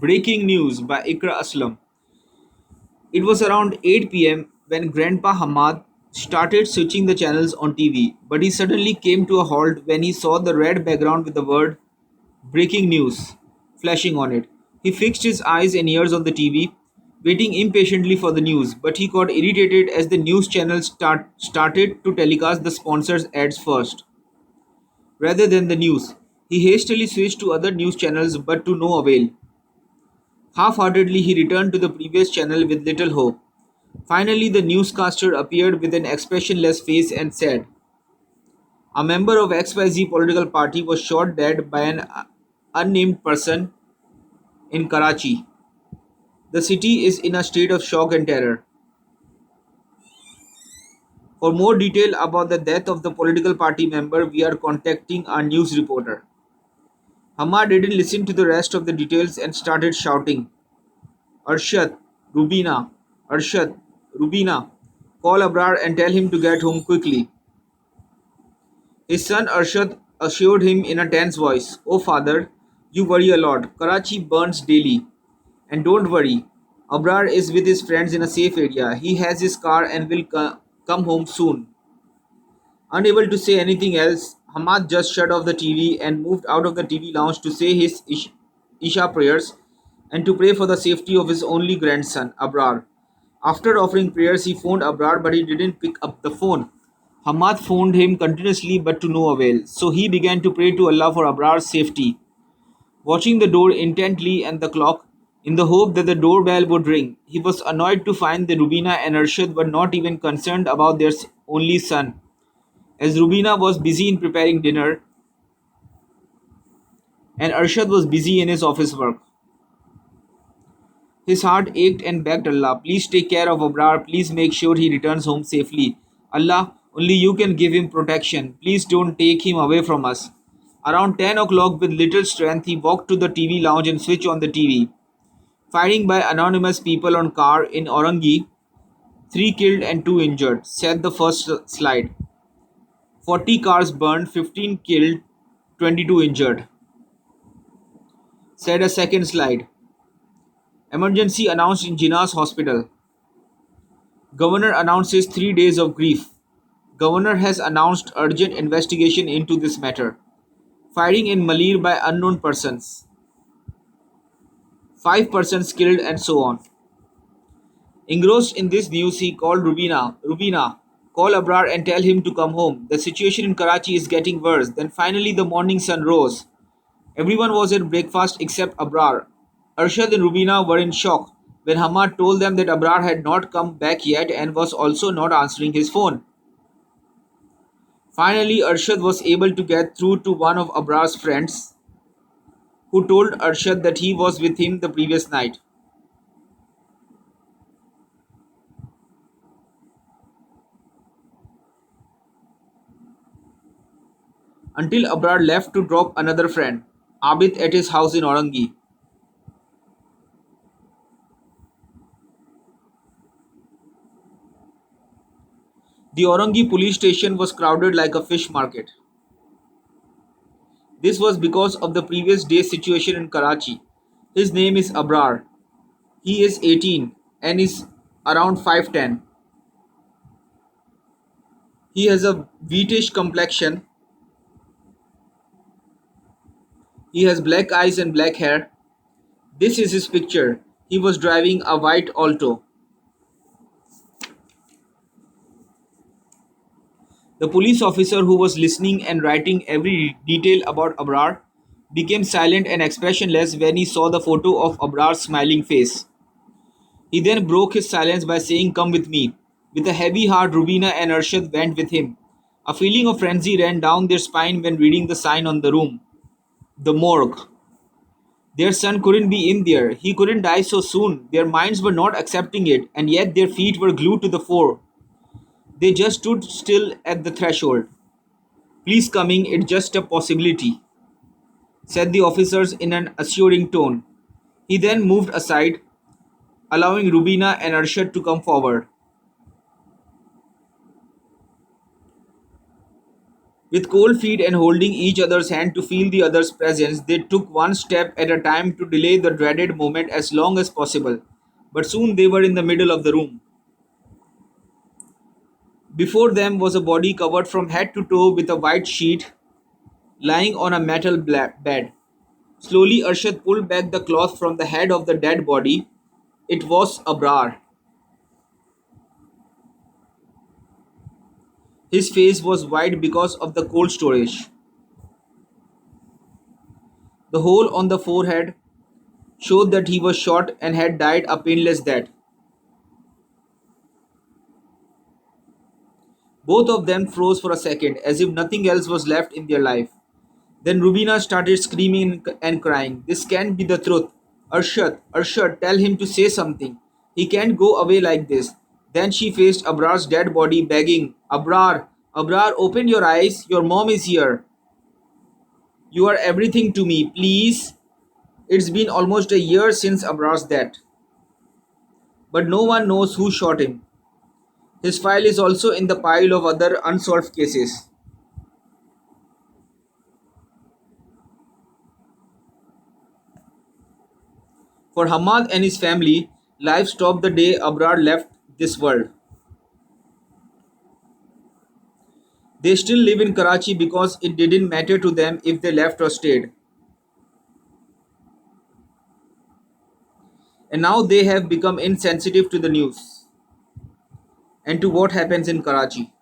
Breaking news by Ikra Aslam. It was around 8 p.m. when Grandpa Hamad started switching the channels on TV, but he suddenly came to a halt when he saw the red background with the word Breaking News flashing on it. He fixed his eyes and ears on the TV, waiting impatiently for the news, but he got irritated as the news channel started to telecast the sponsor's ads first, rather than the news. He hastily switched to other news channels, but to no avail. Half-heartedly he returned to the previous channel with little hope. Finally the newscaster appeared with an expressionless face and said, "A member of XYZ political party was shot dead by an unnamed person in Karachi. The city is in a state of shock and terror. For more detail about the death of the political party member, we are contacting our news reporter." Hamad didn't listen to the rest of the details and started shouting, "Arshad, Rubina, Arshad, Rubina, call Abrar and tell him to get home quickly." His son Arshad assured him in a tense voice, "Oh father, you worry a lot. Karachi burns daily. And don't worry, Abrar is with his friends in a safe area. He has his car and will come home soon." Unable to say anything else, Hamad just shut off the TV and moved out of the TV lounge to say his Isha prayers and to pray for the safety of his only grandson, Abrar. After offering prayers, he phoned Abrar but he didn't pick up the phone. Hamad phoned him continuously but to no avail, so he began to pray to Allah for Abrar's safety, watching the door intently and the clock in the hope that the doorbell would ring. He was annoyed to find that Rubina and Arshad were not even concerned about their only son, as Rubina was busy in preparing dinner and Arshad was busy in his office work. His heart ached and begged Allah, "Please take care of Abrar, please make sure he returns home safely. Allah, only you can give him protection. Please don't take him away from us." Around 10 o'clock, with little strength, he walked to the TV lounge and switched on the TV. "Firing by anonymous people on car in Orangi, 3 killed and 2 injured," said the first slide. 40 cars burned, 15 killed, 22 injured, said a second slide. "Emergency announced in Jinnah's hospital. Governor announces 3 days of grief. Governor has announced urgent investigation into this matter. Firing in Malir by unknown persons. 5 persons killed," and so on. Engrossed in this news, he called Rubina. "Rubina, call Abrar and tell him to come home. The situation in Karachi is getting worse." Then finally the morning sun rose. Everyone was at breakfast except Abrar. Arshad and Rubina were in shock when Hamad told them that Abrar had not come back yet and was also not answering his phone. Finally, Arshad was able to get through to one of Abrar's friends, who told Arshad that he was with him the previous night. Until Abrar left to drop another friend, Abid, at his house in Orangi. The Orangi police station was crowded like a fish market. This was because of the previous day's situation in Karachi. His name is Abrar. He is 18 and is around 5'10". He has a wheatish complexion. He has black eyes and black hair. This is his picture. He was driving a white Alto. The police officer who was listening and writing every detail about Abrar became silent and expressionless when he saw the photo of Abrar's smiling face. He then broke his silence by saying, "Come with me." With a heavy heart, Rubina and Arshad went with him. A feeling of frenzy ran down their spine when reading the sign on the room. The morgue. Their son couldn't be in there. He couldn't die so soon. Their minds were not accepting it, and yet their feet were glued to the floor. They just stood still at the threshold. "Please coming, it's just a possibility," said the officers in an assuring tone. He then moved aside, allowing Rubina and Arshad to come forward. With cold feet and holding each other's hand to feel the other's presence, they took one step at a time to delay the dreaded moment as long as possible. But soon they were in the middle of the room. Before them was a body covered from head to toe with a white sheet lying on a metal bed. Slowly, Arshad pulled back the cloth from the head of the dead body. It was Abrar. His face was white because of the cold storage. The hole on the forehead showed that he was shot and had died a painless death. Both of them froze for a second, as if nothing else was left in their life. Then Rubina started screaming and crying. This can't be the truth. Arshad, Arshad, tell him to say something. He can't go away like this. Then she faced Abrar's dead body, begging, Abrar, Abrar, open your eyes. Your mom is here. You are everything to me, please. It's been almost a year since Abrar's death. But no one knows who shot him. His file is also in the pile of other unsolved cases. For Hamad and his family, life stopped the day Abrar left this world. They still live in Karachi because it didn't matter to them if they left or stayed. And now they have become insensitive to the news and to what happens in Karachi.